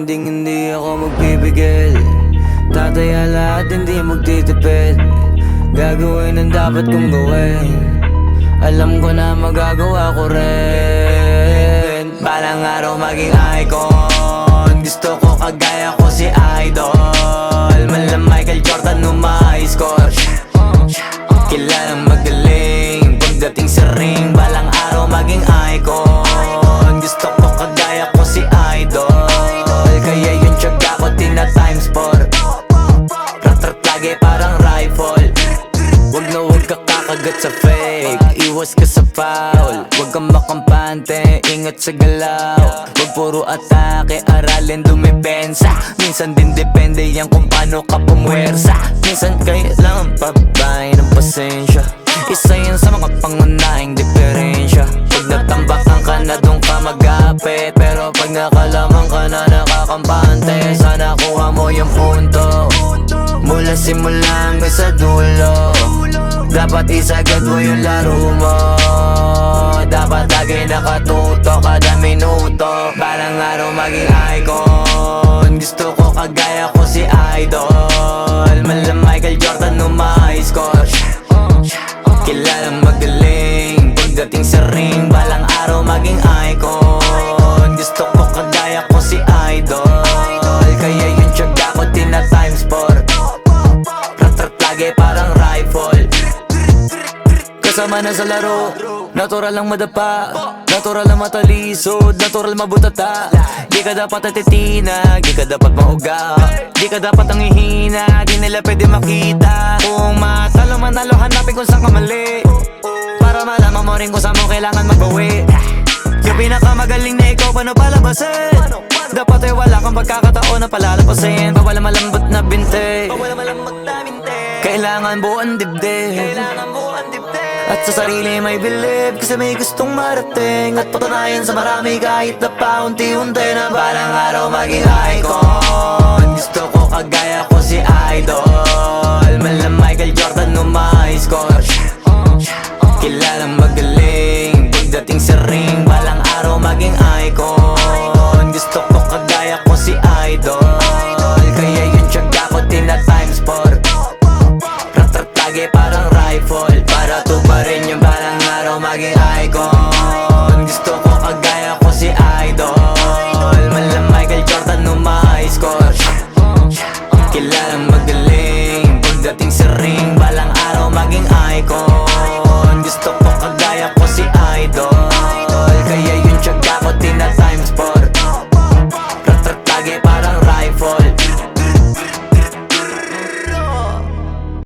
hinding hindi ako magpipigil. Tataya lahat, hindi magtitipid. Gagawin ang dapat kong gawin. Alam ko na magagawa ko rin. Balang araw maging icon. Gusto ko kagaya ko si Idol. Mala Michael Jordan score. Kilalang magaling pagdating sa ring. Balang araw maging icon. Gusto ko kagaya ko si Idol. Kaya yung tiyaga ko tina times 4. Rat-rat lagi parang rifle. Wag na wag ka kakagat sa fake. Iwas ka sa foul. Wag kang makampante, ingat sa galaw. Wag puro atake, aralin dumipensa. Minsan din depende yan kung paano ka pumwersa. Minsan kailangan pabay ng pasensya. Isa yan sa mga pangunahing diferensya. Pag natambakan ka na doon ka magapit. Pero pag nakalaman ka na nakakampante, sana kuha mo yung punto. Mula simula hanggang sa dulo. Dapat isagad mo yung laro mo. Dapat lagi nakatuto kada minuto. Balang araw maging icon. Gusto ko kagaya ko si Idol. Mala Michael Jordan score. Kilalang magaling pagdating sa ring. Balang araw maging icon. Gusto ko kagaya ko si Idol. Kaya yung tiyaga ko tina times 4. Rat-rat lagi parang rifle. Kasama na sa laro, natural lang madapa, natural lang matalisod, natural mabutata. Di ka dapat atitina, di ka dapat mauga, di ka dapat ang ihina, di nila pwede makita. Kung matalo manalo, hanapin kung saan ka mali, para malaman mo rin kung saan mo kailangan magbawi. Yung pinakamagaling na ikaw, paano palabasin? Dapat ay wala kang pagkakataon na palalapasin. Bawal malambot na binte, kailangan buuan dibdib. At sa sarili may believe, kasi may gustong marating. At patunayan sa marami kahit na paunti-unti na balang araw maging icon. Gusto ko kagaya ko si Idol. Mala Michael Jordan score. Kilalang magaling pagdating sa ring. Balang araw maging icon. Gusto ko kagaya ko si Idol. Kaya yung tiyaga ko tina times 4. Rat-rat lagi parang rifle. Para tuparin yung balang araw maging icon. Gusto ko kagaya ko si Idol. Mala Michael Jordan score. Kilalang magaling pagdating sa ring. Balang araw maging icon. Gusto ko kagaya ko si Idol. Kaya yung tiyaga ko tina times 4. Rat-rat lagi parang rifle.